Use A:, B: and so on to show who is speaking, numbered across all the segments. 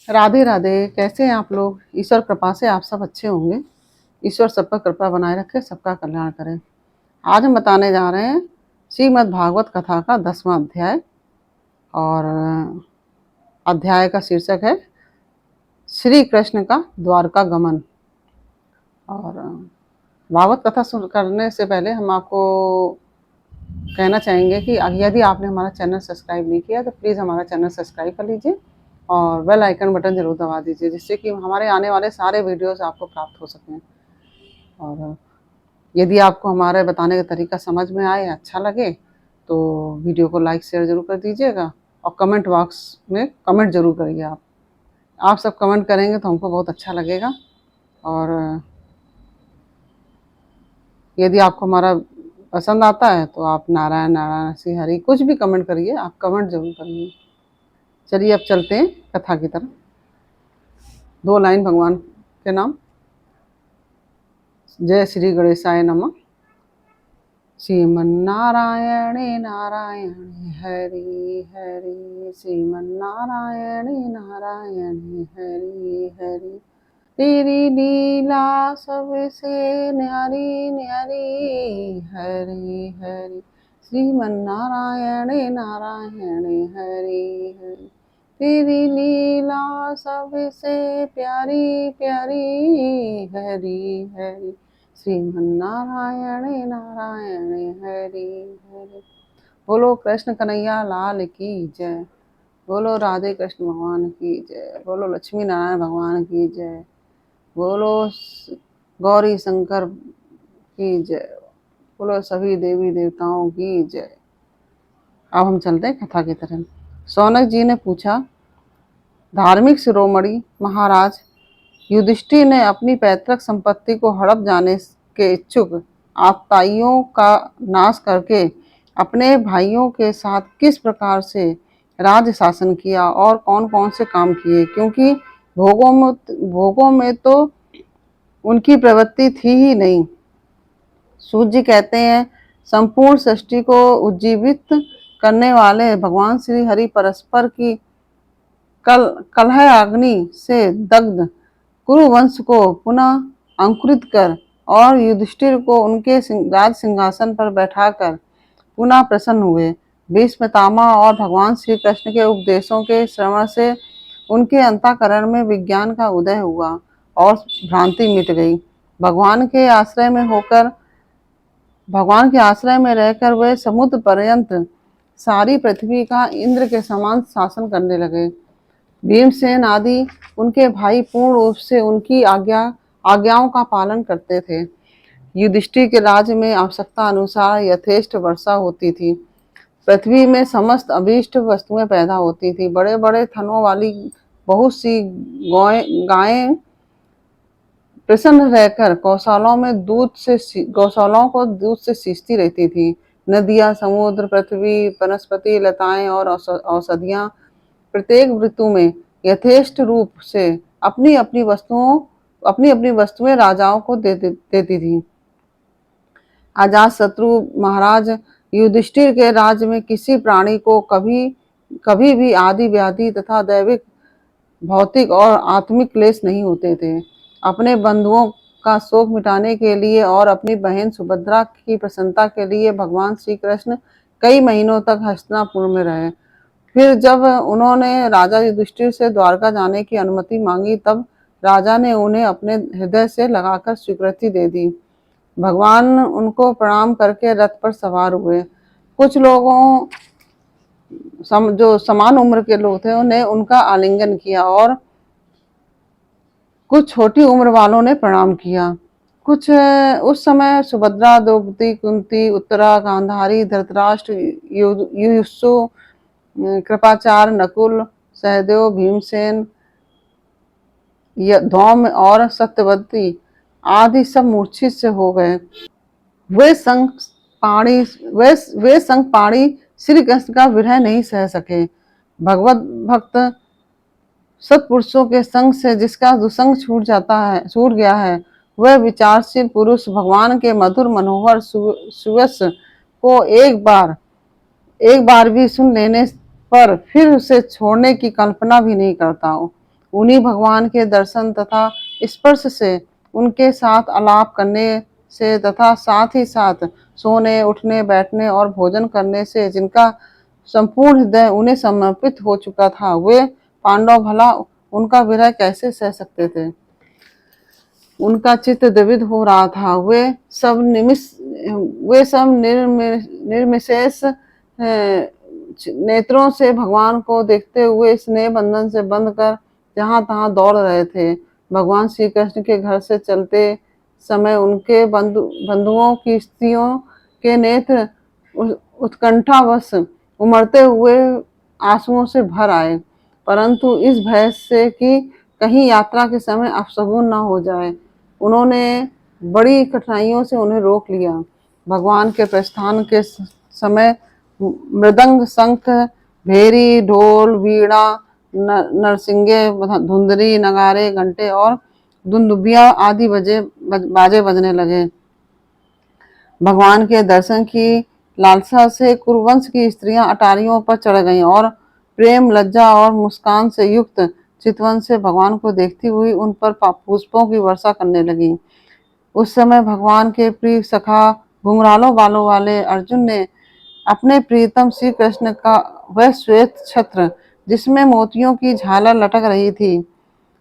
A: राधे राधे। कैसे हैं आप लोग? ईश्वर कृपा से आप सब अच्छे होंगे। ईश्वर सब पर कृपा बनाए रखे, सबका कल्याण करें। आज हम बताने जा रहे हैं श्रीमद् भागवत कथा का 10वां अध्याय। और अध्याय का शीर्षक है श्री कृष्ण का द्वारका गमन। और भागवत कथा शुरू करने से पहले हम आपको कहना चाहेंगे कि यदि आपने हमारा चैनल सब्सक्राइब नहीं किया तो प्लीज़ हमारा चैनल सब्सक्राइब कर लीजिए और बेल आइकन बटन ज़रूर दबा दीजिए, जिससे कि हमारे आने वाले सारे वीडियोस आपको प्राप्त हो सकें। और यदि आपको हमारे बताने का तरीका समझ में आए, अच्छा लगे, तो वीडियो को लाइक शेयर ज़रूर कर दीजिएगा और कमेंट बॉक्स में कमेंट ज़रूर करिए। आप सब कमेंट करेंगे तो हमको बहुत अच्छा लगेगा। और यदि आपको हमारा पसंद आता है तो आप नारायण नारायण श्री हरि कुछ भी कमेंट करिए, आप कमेंट ज़रूर करिए। चलिए अब चलते हैं कथा की तरफ। 2 लाइन भगवान के नाम। जय श्री गणेशाय नमः। श्रीमन्नारायणे नारायणे हरि हरि, श्रीमन्नारायणे नारायणे हरि हरि। तेरी लीला सबसे न्यारी न्यारी, हरि हरि, श्रीमन्नारायणे नारायणे हरि हरि। तेरी लीला सबसे प्यारी प्यारी, हरि हरि, श्रीमन्नारायणे नारायणे हरि हरि। बोलो कृष्ण कन्हैया लाल की जय। बोलो राधे कृष्ण भगवान की जय। बोलो लक्ष्मी नारायण भगवान की जय। बोलो गौरी शंकर की जय। बोलो सभी देवी देवताओं की जय। अब हम चलते हैं कथा की तरफ। शौनक जी ने पूछा, धार्मिक शिरोमणि महाराज, युधिष्ठिर ने अपनी पैतृक संपत्ति को हड़प जाने के इच्छुक आताइयों का नाश करके अपने भाइयों के साथ किस प्रकार से राज्य शासन किया और कौन कौन से काम किए, क्योंकि भोगों में तो उनकी प्रवृत्ति थी ही नहीं। सूत जी कहते हैं, संपूर्ण सृष्टि को उज्जीवित करने वाले भगवान श्री हरि परस्पर की कलह अग्नि से दग्ध कुरुवंश को पुनः अंकुरित कर और युधिष्ठिर को उनके राज सिंहासन पर बैठाकर पुनः प्रसन्न हुए। भीष्म पितामह और भगवान श्री कृष्ण के उपदेशों के श्रवण से उनके अंतःकरण में विज्ञान का उदय हुआ और भ्रांति मिट गई। भगवान के आश्रय में रहकर वे समुद्र पर्यंत सारी पृथ्वी का इंद्र के समान शासन करने लगे। भीमसेन आदि उनके भाई पूर्ण रूप से उनकी आज्ञाओं का पालन करते थे। युधिष्ठिर के राज्य में आवश्यकता अनुसार यथेष्ट वर्षा होती थी। पृथ्वी में समस्त अभीष्ट वस्तुएं पैदा होती थी। बड़े बड़े थनों वाली बहुत सी गायें प्रसन्न रहकर गौशालाओं को दूध से सींचती रहती थी। नदियां, समुद्र, पृथ्वी, वनस्पति, लताएं और औषधियां प्रत्येक ऋतु में यथेष्ट रूप से अपनी अपनी वस्तुएं राजाओं को देती थी। अजातशत्रु महाराज युधिष्ठिर के राज्य में किसी प्राणी को कभी भी आदि व्याधि तथा दैविक भौतिक और आत्मिक क्लेश नहीं होते थे। अपने बंधुओं का शोक मिटाने के लिए और अपनी बहन सुभद्रा की प्रसन्नता के लिए भगवान श्री कृष्ण कई महीनों तक हस्तिनापुर में रहे। फिर जब उन्होंने राजा युधिष्ठिर से द्वारका जाने की अनुमति मांगी, तब राजा ने उन्हें अपने हृदय से लगाकर स्वीकृति दे दी। भगवान उनको प्रणाम करके रथ पर सवार हुए। कुछ लोगों जो समान उम्र के लोग थे उन्हें उनका आलिंगन किया और कुछ छोटी उम्र वालों ने प्रणाम किया। कुछ उस समय सुभद्रा, द्रौपदी, कुंती, उत्तरा, गांधारी, धृतराष्ट्र, युयुत्सु, कृपाचार्य, नकुल, सहदेव, भीमसेन, धौम्य और सत्यवती आदि सब मूर्छित से हो गए। वे संग पाणी श्री कृष्ण का विरह नहीं सह सके। भगवत भक्त सत्पुरुषों के संग से जिसका दुसंग छूट गया है, वह विचारशील पुरुष भगवान के मधुर मनोहर सुयस को एक बार भी सुन लेने पर फिर उसे छोड़ने की कल्पना भी नहीं करता। उन्हीं भगवान के दर्शन तथा स्पर्श से, उनके साथ आलाप करने से तथा साथ ही साथ सोने, उठने, बैठने और भोजन करने से जिनका संपूर्ण हृदय उन्हें समर्पित हो चुका था, वे पांडव भला उनका विरह कैसे सह सकते थे। उनका चित्त द्रवित हो रहा था। वे सब निर्विशेष नेत्रों से भगवान को देखते हुए स्नेह बंधन से बंध कर जहां तहां दौड़ रहे थे। भगवान श्री कृष्ण के घर से चलते समय उनके बंधुओं की स्त्रियों के नेत्र उत्कंठावश उमड़ते हुए आंसुओं से भर आए, परंतु इस भय से कि कहीं यात्रा के समय अपशगुन न हो जाए, उन्होंने बड़ी कठिनाइयों से उन्हें रोक लिया। भगवान के प्रस्थान के समय मृदंग, शंख, भेरी, ढोल, वीणा, नरसिंगे, धुंधरी, नगारे, घंटे और दुंदुभिया आदि बाजे बजने लगे। भगवान के दर्शन की लालसा से कुरुवंश की स्त्रियां अटारियों पर चढ़ गईं और प्रेम, लज्जा और मुस्कान से युक्त चितवन से भगवान को देखती हुई उन पर पुष्पों की वर्षा करने लगी। उस समय भगवान के प्रिय सखा घुंघरालों बालों वाले अर्जुन ने अपने प्रियतम श्री कृष्ण का वह श्वेत छत्र, जिसमें मोतियों की झालर लटक रही थी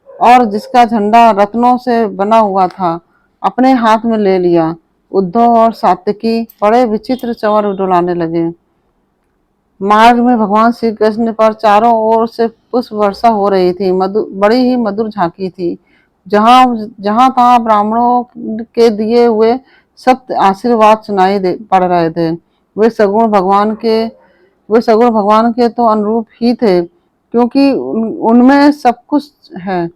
A: और जिसका झंडा रत्नों से बना हुआ था, अपने हाथ में ले लिया। उद्धव और सात्यकी बड़े विचित्र चंवर डुलाने लगे। मार्ग में भगवान श्री कृष्ण पर चारों ओर से पुष्प वर्षा हो रही थी। बड़ी ही मधुर झांकी थी। जहां तहां ब्राह्मणों के दिए हुए सत्य आशीर्वाद सुनाई पड़ रहे थे। वे सगुण भगवान के तो अनुरूप ही थे, क्योंकि उनमें सब कुछ है,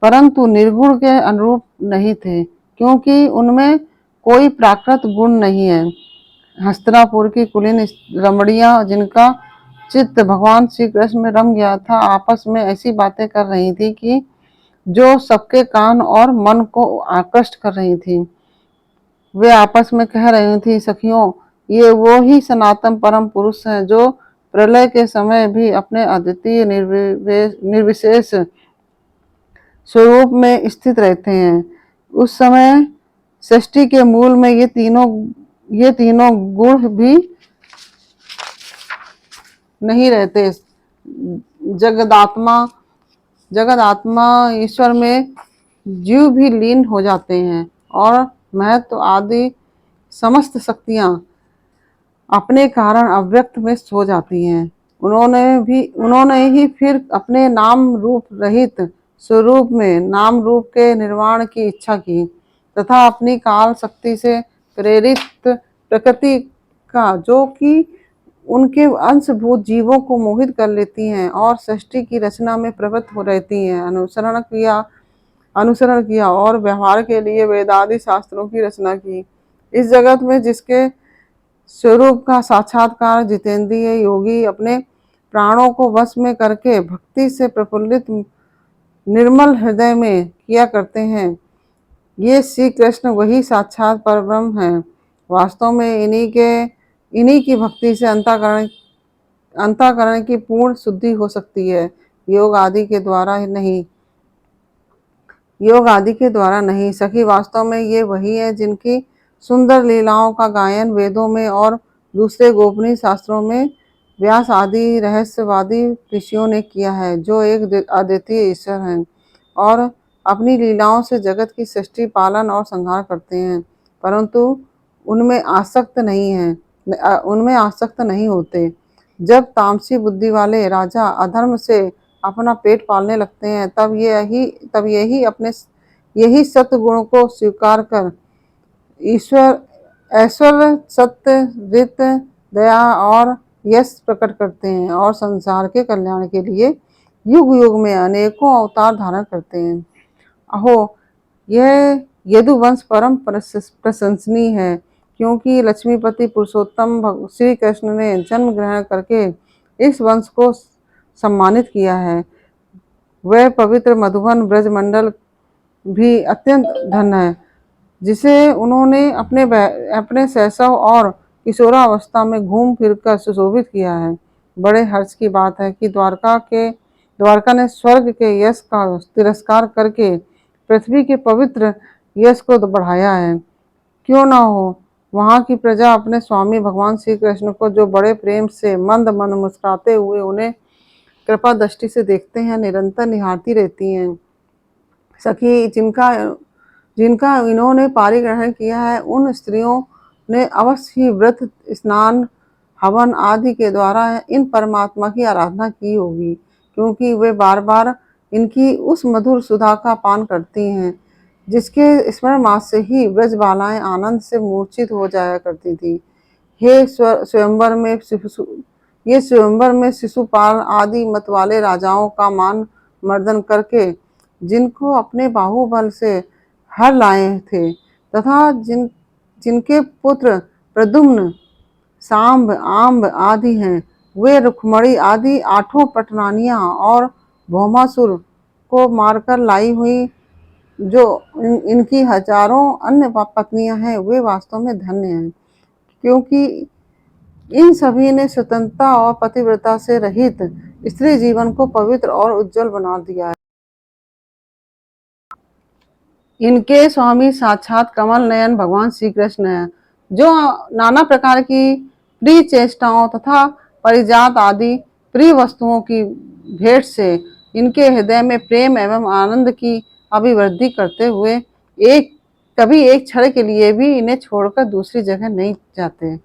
A: परंतु निर्गुण के अनुरूप नहीं थे, क्योंकि उनमें कोई प्राकृत गुण नहीं है। हस्तिनापुर की कुलीन रमणियां, जिनका चित्त भगवान श्री कृष्ण में रम गया था, आपस में ऐसी बातें कर रही थी कि जो सबके कान और मन को आकृष्ट कर रही थी। वे आपस में कह रही थी, सखियों, ये वो ही सनातन परम पुरुष हैं जो प्रलय के समय भी अपने अद्वितीय निर्विशेष स्वरूप में स्थित रहते हैं। उस समय सृष्टि के मूल में ये तीनों गुण भी नहीं रहते। जगदात्मा ईश्वर में जीव भी लीन हो जाते हैं और महत्व आदि समस्त शक्तियां अपने कारण अव्यक्त में सो जाती हैं। उन्होंने ही फिर अपने नाम रूप रहित स्वरूप में नाम रूप के निर्वाण की इच्छा की तथा अपनी काल शक्ति से प्रेरित प्रकृति का, जो कि उनके अंशभूत जीवों को मोहित कर लेती हैं और सृष्टि की रचना में प्रवृत्त हो रहती हैं, अनुसरण किया और व्यवहार के लिए वेदादि शास्त्रों की रचना की। इस जगत में जिसके स्वरूप का साक्षात्कार जितेंद्रिय योगी अपने प्राणों को वश में करके भक्ति से प्रफुल्लित निर्मल हृदय में किया करते हैं, ये श्री कृष्ण वही साक्षात परब्रह्म है। वास्तव में इन्हीं की भक्ति से अंतःकरण की पूर्ण शुद्धि हो सकती है, योग आदि के द्वारा नहीं। सखी, वास्तव में ये वही है जिनकी सुंदर लीलाओं का गायन वेदों में और दूसरे गोपनीय शास्त्रों में व्यास आदि रहस्यवादी ऋषियों ने किया है, जो एक अद्वितीय ईश्वर हैं और अपनी लीलाओं से जगत की सृष्टि, पालन और संहार करते हैं, परंतु उनमें आसक्त नहीं होते। जब तामसी बुद्धि वाले राजा अधर्म से अपना पेट पालने लगते हैं, तब यही सत्य गुण को स्वीकार कर ऐश्वर्य, सत्य, वित्त, दया और यश प्रकट करते हैं और संसार के कल्याण के लिए युग युग में अनेकों अवतार धारण करते हैं। अहो, यह यदुवंश परम प्रशंसनीय है, क्योंकि लक्ष्मीपति पुरुषोत्तम श्री कृष्ण ने जन्म ग्रहण करके इस वंश को सम्मानित किया है। वह पवित्र मधुबन ब्रजमंडल भी अत्यंत धन्य है, जिसे उन्होंने अपने शैशव और किशोरावस्था में घूम फिर कर सुशोभित किया है। बड़े हर्ष की बात है कि द्वारका ने स्वर्ग के यश का तिरस्कार करके पृथ्वी के पवित्र यश को तो बढ़ाया है। क्यों ना हो, वहां की प्रजा अपने स्वामी भगवान श्री कृष्ण को जो बड़े प्रेम से मंद मंद मुस्कुराते हुए उन्हें कृपा दृष्टि से देखते हैं, निरंतर निहारती रहती हैं। सखी, जिनका जिनका इन्होंने पारिग्रहण किया है, उन स्त्रियों ने अवश्य ही व्रत, स्नान, हवन आदि के द्वारा इन परमात्मा की आराधना की होगी, क्योंकि वे बार बार इनकी उस मधुर सुधा का पान करती हैं, जिसके स्मरण मात्र से ही ब्रजबालाएं आनंद से मूर्छित हो जाया करती थी। हे स्वयंवर में ये स्वयंवर में शिशुपाल आदि मतवाले राजाओं का मान मर्दन करके जिनको अपने बाहुबल से हर लाए थे, तथा जिनके पुत्र प्रद्युम्न, सांब, आम्ब आदि हैं, वे रुक्मणी आदि 8 पटरानियां और भौमासुर को मारकर लाई हुई जो इनकी हजारों अन्य पत्नियां हैं, वे वास्तव में धन्य हैं, क्योंकि इन सभी ने स्वतंत्रता और पतिव्रता से रहित स्त्री जीवन को पवित्र और उज्जवल बना दिया है। इनके स्वामी साक्षात कमल नयन भगवान श्री कृष्ण हैं, जो नाना प्रकार की प्रिय चेष्टाओं तथा परिजात आदि प्रिय वस्तुओं की भेंट से इनके हृदय में प्रेम एवं आनंद की अभिवृद्धि करते हुए कभी एक क्षण के लिए भी इन्हें छोड़कर दूसरी जगह नहीं जाते।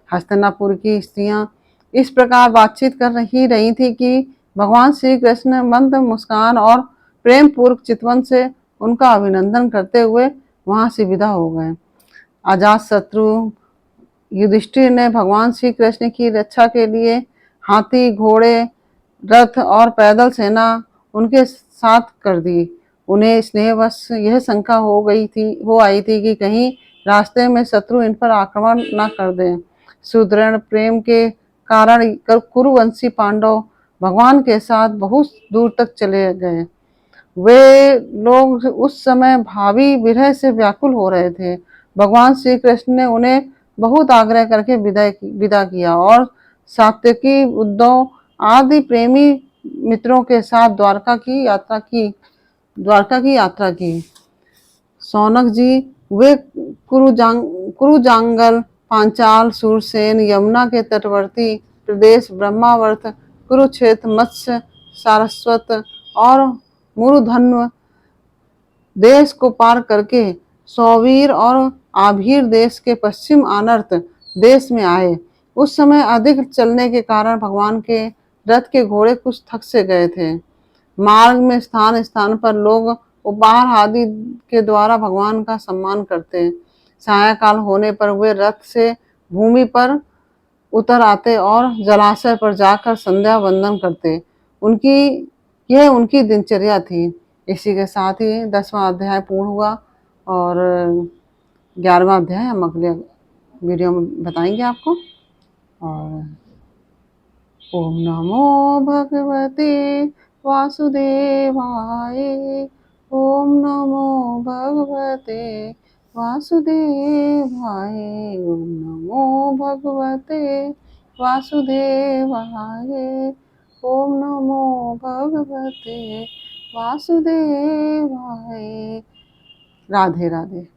A: हस्तिनापुर की स्त्रियां इस प्रकार बातचीत कर रही थी कि भगवान श्री कृष्ण मंद मुस्कान और प्रेम पूर्वक चितवन से उनका अभिनंदन करते हुए वहां से विदा हो गए। अजात शत्रु युधिष्ठिर ने भगवान श्री कृष्ण की रक्षा के लिए हाथी, घोड़े, रथ और पैदल सेना उनके साथ कर दी। उन्हें स्नेहवश यह शंका हो आई थी कि कहीं रास्ते में शत्रु इन पर आक्रमण न कर दें। सुदृढ़ प्रेम के कारण कुरुवंशी पांडव भगवान के साथ बहुत दूर तक चले गए। वे लोग उस समय भावी विरह से व्याकुल हो रहे थे। भगवान श्री कृष्ण ने उन्हें बहुत आग्रह करके विदा किया और सात्यकी, उद्धव आदि प्रेमी मित्रों के साथ द्वारका की यात्रा की। सौनक जी, वे कुरुजांगल, पांचाल, सूरसेन, यमुना के तटवर्ती प्रदेश, ब्रह्मावर्त, कुरुक्षेत्र, मत्स्य, सारस्वत और मुरुधन्व देश को पार करके सौवीर और आभीर देश के पश्चिम अनर्त देश में आए। उस समय अधिक चलने के कारण भगवान के रथ के घोड़े कुछ थक से गए थे। मार्ग में स्थान स्थान पर लोग उपहार आदि के द्वारा भगवान का सम्मान करते। सायंकाल होने पर वे रथ से भूमि पर उतर आते और जलाशय पर जाकर संध्या वंदन करते। यह उनकी दिनचर्या थी। इसी के साथ ही 10वां अध्याय पूर्ण हुआ और 11वां अध्याय हम अगले वीडियो में बताएंगे आपको। और ओम नमो भगवते वासुदेवाय। ओम नमो भगवते वासुदेवाय। ओम नमो भगवते वासुदेवाय। ओम नमो भगवते वासुदेवाय। राधे राधे।